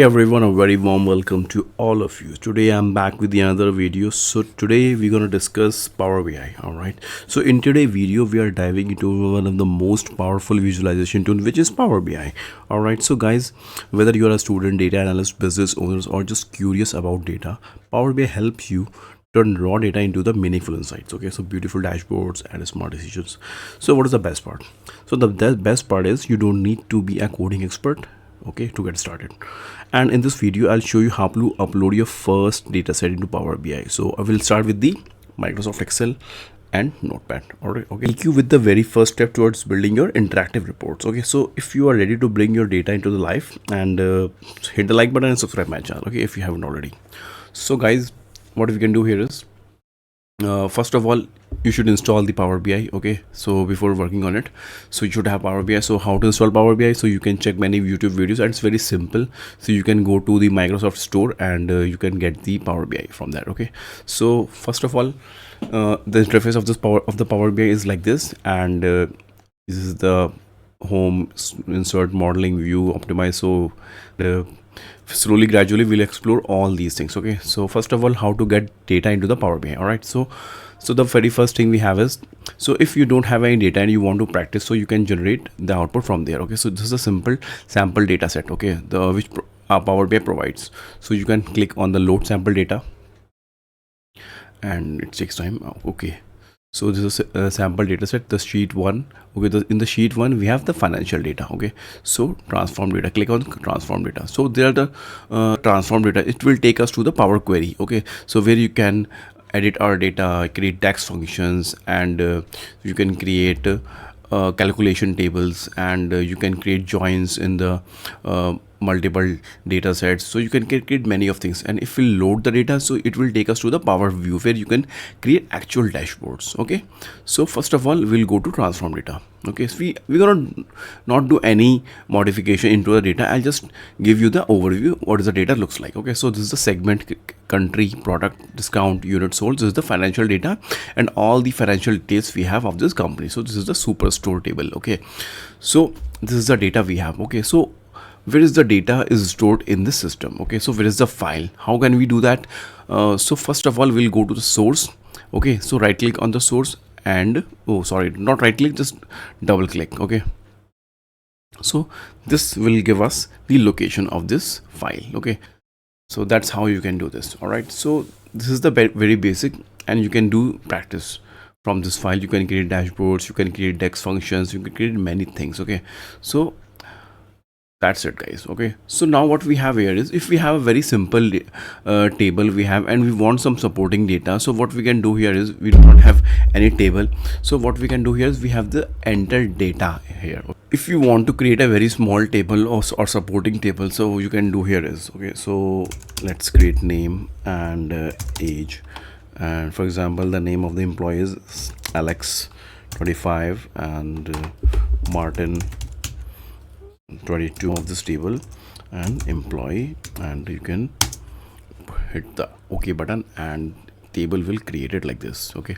Hey everyone, a very warm welcome to all of you. Today I'm back with another video. So today we're going to discuss Power BI. All right. So in today's video we are diving into one of the most powerful visualization tool, which is Power BI. All right. So guys, whether you are a student, data analyst, business owners, or just curious about data, Power BI helps you turn raw data into the meaningful insights. Okay, so beautiful dashboards and smart decisions. So what is the best part? So the best part is you don't need to be a coding expert, okay, to get started. And in this video I'll show you how to upload your first data set into Power BI. So I will start with the Microsoft Excel and Notepad. All right, okay, take you with the very first step towards building your interactive reports. Okay, so if you are ready to bring your data into the life, and hit the like button and subscribe my channel, okay, if you haven't already. So guys, what we can do here is, first of all, you should install the Power BI. Okay, so before working on it, so you should have Power BI. So how to install Power BI? So you can check many YouTube videos and it's very simple. So you can go to the Microsoft store and you can get the Power BI from there. Okay, so first of all, the interface of the Power BI is like this, and this is the home, insert, modeling, view, optimize. So the slowly gradually we'll explore all these things. Okay, so first of all, how to get data into the Power BI. All right, so the very first thing we have is, so if you don't have any data and you want to practice, so you can generate the output from there. Okay, so this is a simple sample data set, okay, the which Power BI provides. So you can click on the load sample data and it takes time. Okay, so this is a sample data set, the sheet one. Okay, in the sheet one we have the financial data. Okay, so transform data, click on transform data. So there are the transform data. It will take us to the Power Query. Okay, so where you can edit our data, create DAX functions, and you can create calculation tables, and you can create joins in the multiple data sets. So you can create many of things, and if we load the data, so it will take us to the Power View where you can create actual dashboards. Okay, so first of all we'll go to transform data. Okay, so we're gonna not do any modification into the data. I'll just give you the overview what is the data looks like. Okay, so this is the segment, country, product, discount, unit sold. This is the financial data and all the financial details we have of this company. So this is the superstore table. Okay, so this is the data we have. Okay, so where is the data is stored in the system? Okay, so where is the file? How can we do that? So first of all we'll go to the source. Okay, so right click on the source and, oh sorry, not right click, just double click. Okay, so this will give us the location of this file. Okay, so that's how you can do this. All right, so this is the very basic, and you can do practice from this file. You can create dashboards, you can create DAX functions, you can create many things. Okay, so that's it guys. Okay, so now what we have here is, if we have a very simple table we have, and we want some supporting data, so what we can do here is, we do not have any table, so what we can do here is, we have the enter data here. If you want to create a very small table or supporting table, so you can do here is, okay, so let's create name and age, and for example the name of the employee is Alex 25 and Martin 22 of this table, and employee, and you can hit the OK button and table will create it like this. Okay,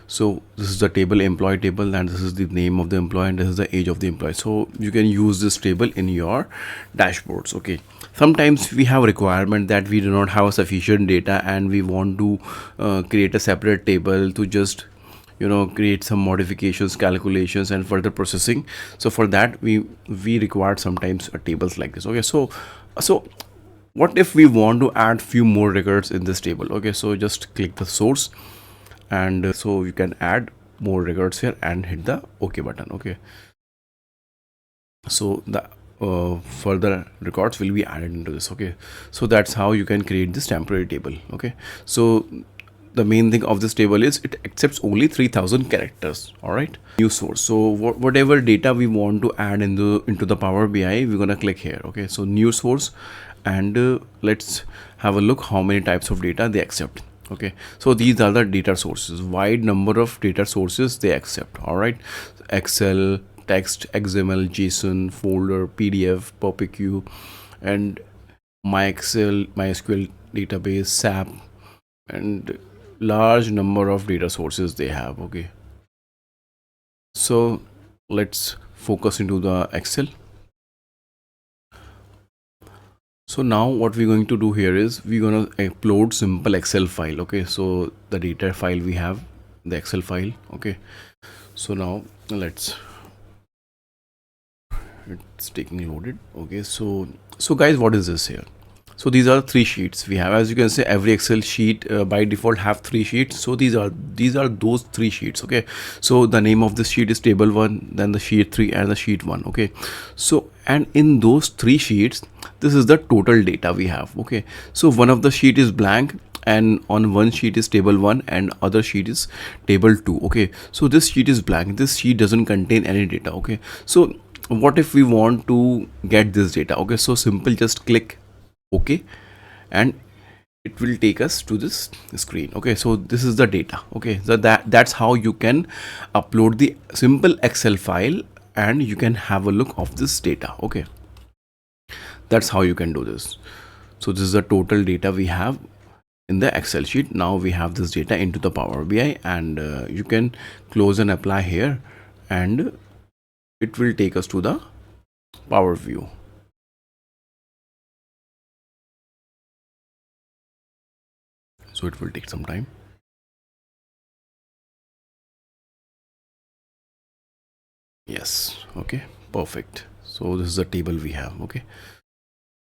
so this is the table, employee table, and this is the name of the employee, and this is the age of the employee. So you can use this table in your dashboards. Okay, sometimes we have requirement that we do not have sufficient data and we want to create a separate table to just, you know, create some modifications, calculations, and further processing. So for that we require sometimes tables like this. Okay, so what if we want to add few more records in this table? Okay, so just click the source, and so you can add more records here and hit the OK button. Okay, so the further records will be added into this. Okay, so that's how you can create this temporary table. Okay, so the main thing of this table is it accepts only 3000 characters. All right, new source. So whatever data we want to add into the Power BI, we're gonna click here. Okay, so new source, and let's have a look how many types of data they accept. Okay, so these are the data sources, wide number of data sources they accept. All right, Excel, text, XML, JSON, folder, PDF, PPQ, and MySQL database, SAP, and large number of data sources they have. Okay, so let's focus into the Excel. So now what we're going to do here is we're going to upload simple Excel file. Okay, so the data file we have, the Excel file. Okay, so now let's, it's taking loaded. Okay, so guys, what is this here? So these are three sheets we have. As you can see, every Excel sheet by default have three sheets. So these are those three sheets. Okay, so the name of this sheet is table 1, then the sheet 3, and the sheet 1. Okay, so and in those three sheets, this is the total data we have. Okay, so one of the sheet is blank, and on one sheet is table 1 and other sheet is table 2. Okay, so this sheet is blank, this sheet doesn't contain any data. Okay, so what if we want to get this data? Okay, so simple, just click OK, and it will take us to this screen. Okay, so this is the data. Okay, so that's how you can upload the simple Excel file and you can have a look of this data. Okay, that's how you can do this. So this is the total data we have in the Excel sheet. Now we have this data into the Power BI, and you can close and apply here, and it will take us to the Power View. So it will take some time. Yes, okay, perfect. So this is the table we have. Okay,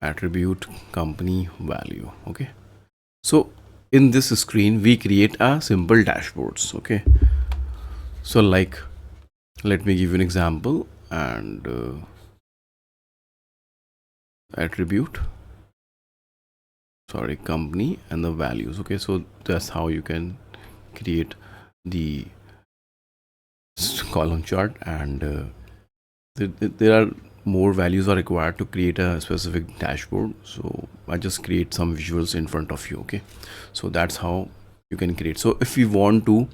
attribute, company, value. Okay, so in this screen we create a simple dashboards. Okay, so like, let me give you an example, and attribute, sorry, company, and the values. Okay, so that's how you can create the column chart, and there are more values are required to create a specific dashboard. So I just create some visuals in front of you. Okay, so that's how you can create. So if we want to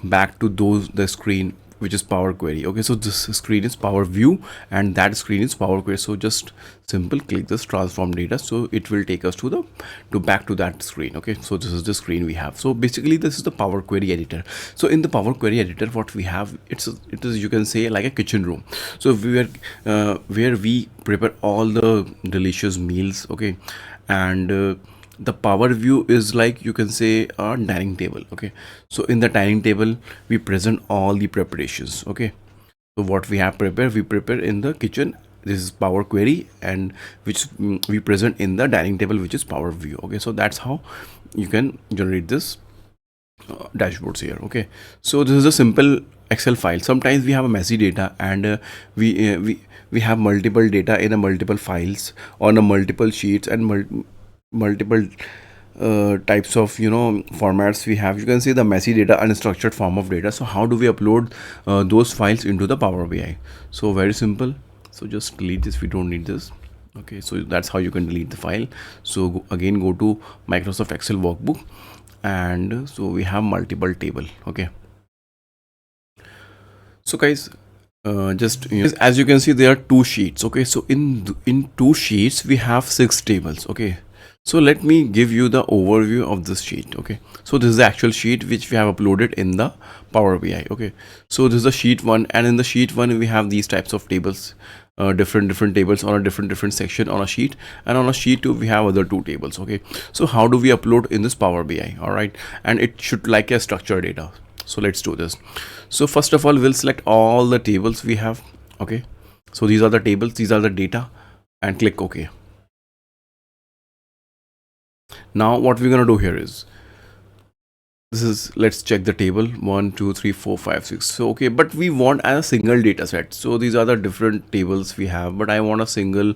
back to the screen which is Power Query. Okay, so this screen is Power View and that screen is Power Query. So just simple click this transform data, so it will take us to back to that screen. Okay, so this is the screen we have. So basically this is the Power Query editor. So in the Power Query editor, what we have, it is you can say like a kitchen room. So where we prepare all the delicious meals. Okay, and the Power View is like, you can say, a dining table. Okay, so in the dining table we present all the preparations. Okay, so what we have prepared, we prepare in the kitchen. This is Power Query, and which we present in the dining table, which is Power View. Okay, so that's how you can generate this dashboards here. Okay, so this is a simple Excel file. Sometimes we have a messy data, and we have multiple data in a multiple files on a multiple sheets, and multiple types of formats we have. You can see the messy data, unstructured form of data. So how do we upload those files into the Power BI? So very simple. So just delete this, we don't need this. Okay, so that's how you can delete the file. So again, go to Microsoft Excel workbook, and so we have multiple table. Okay, so guys, just as you can see, there are two sheets. Okay, so in two sheets we have 6 tables. Okay, so let me give you the overview of this sheet. Okay, so this is the actual sheet which we have uploaded in the Power BI. Okay, so this is the sheet 1, and in the sheet 1 we have these types of tables, different tables on a different section on a sheet, and on a sheet 2 we have other 2 tables. Okay, so how do we upload in this Power BI? All right, and it should like a structured data. So let's do this. So first of all, we'll select all the tables we have. Okay, so these are the tables, these are the data, and click OK. Now what we're gonna do here is, this is, let's check the table 1 2 3 4 5 6. So okay, but we want a single data set. So these are the different tables we have, but I want a single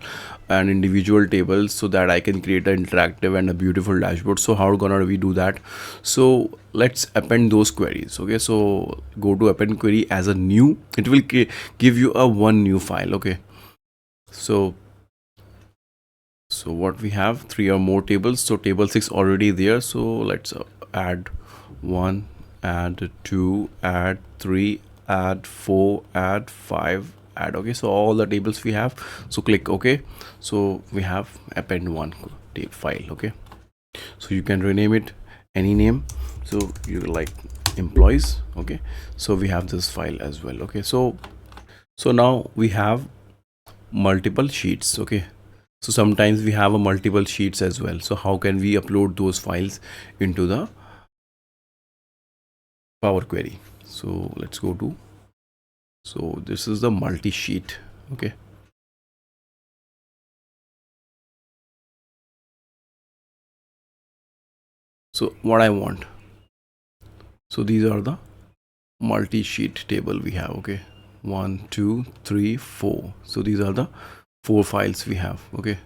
and individual table so that I can create an interactive and a beautiful dashboard. So how gonna we do that? So let's append those queries. Okay, so go to append query as a new. It will give you a one new file. Okay, so what we have, 3 or more tables. So table 6 already there, so let's add 1, add 2, add 3, add 4, add 5, add. Okay, so all the tables we have. So click OK. So we have append 1 file. Okay, so you can rename it any name, so you like employees. Okay, so we have this file as well. Okay, so now we have multiple sheets. Okay, So sometimes we have a multiple sheets as well. So how can we upload those files into the Power Query? So let's go to, so this is the multi-sheet. Okay. So what I want, so these are the multi-sheet table we have. Okay, 1 2 3 4. So these are the 4 files we have. Okay,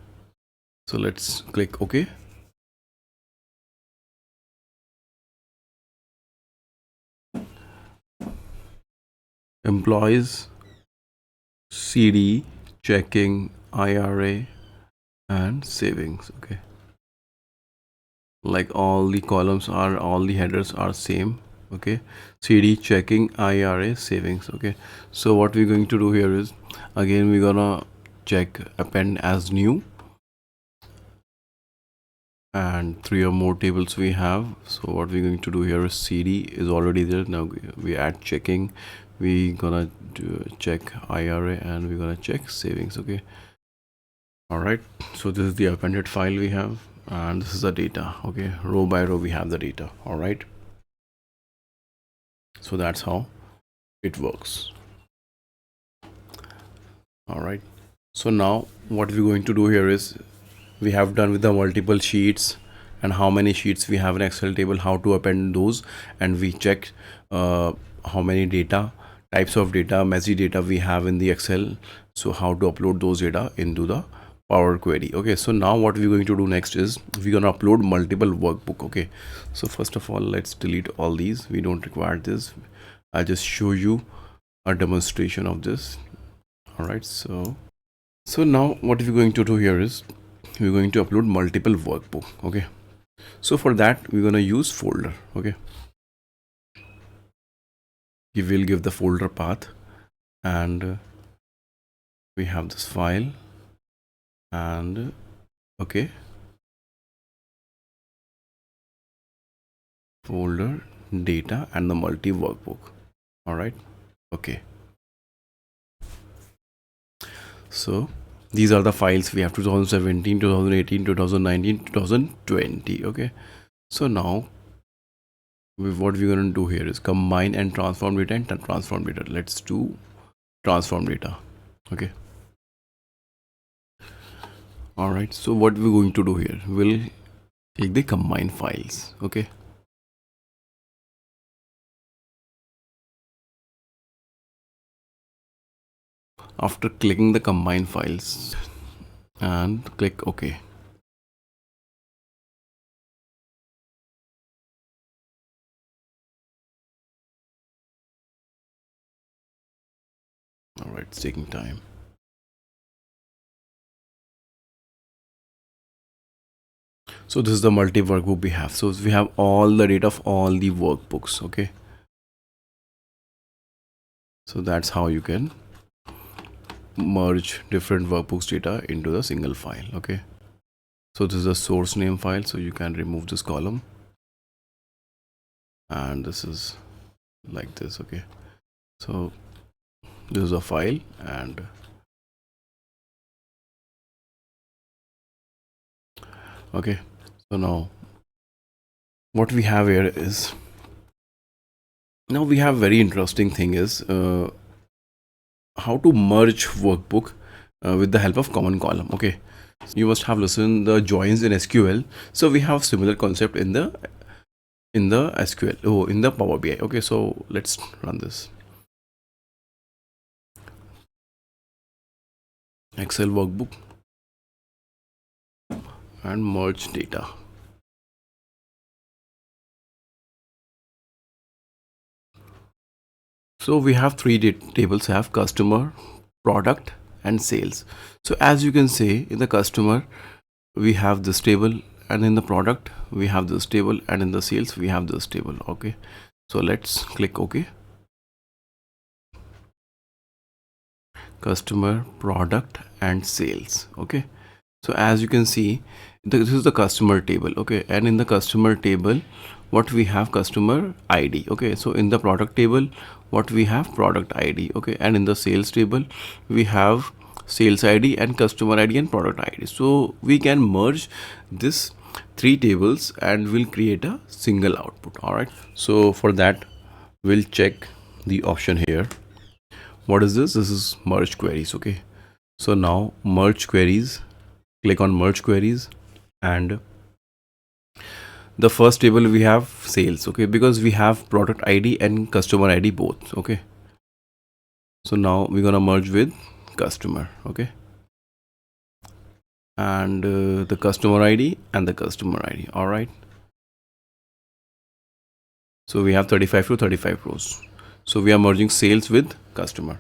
so let's click OK. Employees, CD, checking, IRA, and savings. Okay, like all the columns are, all the headers are same. Okay, CD, checking, IRA, savings. Okay, so what we're going to do here is, again we're gonna check append as new, and 3 or more tables we have. So what we're going to do here is CD is already there. Now we add checking, we gonna check IRA, and we're gonna check savings. Okay, all right, so this is the appended file we have, and this is the data. Okay, row by row we have the data. All right, so that's how it works. All right, so now what we're going to do here is, we have done with the multiple sheets and how many sheets we have in Excel table, how to append those, and we checked how many data types of data, messy data we have in the Excel. So how to upload those data into the Power Query. Okay, so now what we're going to do next is, we're gonna upload multiple workbook. Okay, so first of all, let's delete all these, we don't require this. I'll just show you a demonstration of this. All right, so now what we're going to do here is, we're going to upload multiple workbook. Okay, so for that we're going to use folder. Okay, we will give the folder path, and we have this file, and okay, folder, data, and the multi workbook. All right, okay, so these are the files we have: 2017, 2018, 2019, 2020. Okay, so now what we're going to do here is combine and transform data and transform data. Let's do transform data. Okay, all right, so what we're going to do here, we'll take the combine files. Okay, after clicking the combine files and click OK. All right, it's taking time. So this is the multi workbook we have. So we have all the data of all the workbooks. Okay, so that's how you can merge different workbooks data into the single file. Okay, so this is a source name file, so you can remove this column, and this is like this. Okay, so this is a file, and okay, so now what we have here is, now we have very interesting thing is how to merge workbook with the help of common column. Okay, you must have listened the joins in SQL. So we have similar concept in the SQL, in the Power BI. Okay, so let's run this Excel workbook and merge data. So we have three tables, have customer, product, and sales. So as you can see, in the customer we have this table, and in the product we have this table, and in the sales we have this table. Okay, so let's click OK. Customer, product, and sales. Okay, so as you can see, this is the customer table. Okay, and in the customer table what we have, customer ID. Okay, so in the product table what we have, product ID. Okay, and in the sales table we have sales ID and customer ID and product ID. So we can merge this three tables and we'll create a single output. All right, so for that we'll check the option here. What is this? This is merge queries. Okay, so now merge queries, click on merge queries, and the first table we have sales. Okay, because we have product ID and customer ID both. Okay, so now we're gonna merge with customer. Okay, and the customer ID and the customer ID. All right, so we have 35 to 35 rows. So we are merging sales with customer.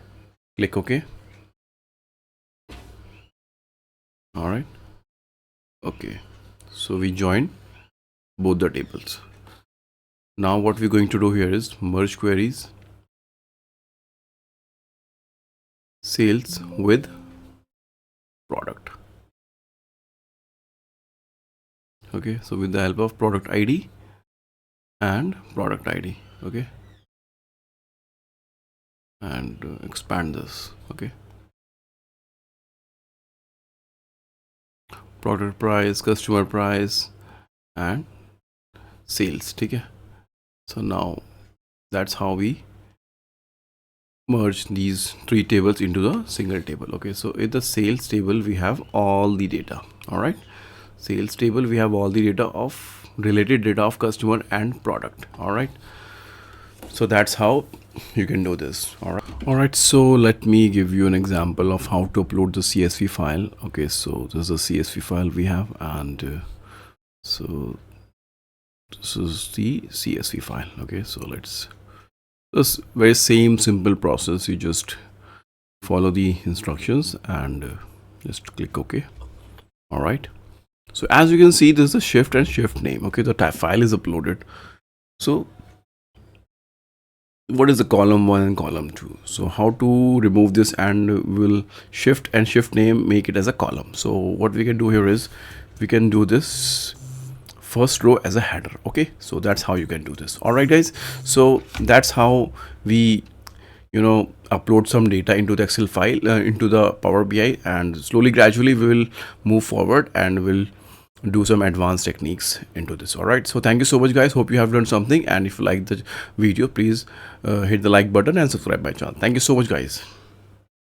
Click OK. All right, okay, so we join both the tables. Now what we're going to do here is merge queries sales with product. Okay, so with the help of product ID and product ID. Okay, and expand this. Okay, product price, customer price, and sales. Okay, so now that's how we merge these three tables into the single table. Okay, so in the sales table we have all the data. All right, sales table we have all the data of related data of customer and product. All right, so that's how you can do this. All right, so let me give you an example of how to upload the CSV file. Okay, so this is a CSV file we have, and so this is the CSV file. Okay, so let's this very same simple process. You just follow the instructions and just click OK. All right, so as you can see, this is a shift and shift name. Okay, the file is uploaded. So what is the column 1 and column 2? So how to remove this, and we'll shift and shift name, make it as a column. So what we can do here is we can do this first row as a header. Okay, so that's how you can do this. All right guys, so that's how we upload some data into the Excel file, into the Power BI, and slowly gradually we will move forward and we'll do some advanced techniques into this. All right, so thank you so much guys, hope you have learned something, and if you like the video, please hit the like button and subscribe my channel. Thank you so much guys.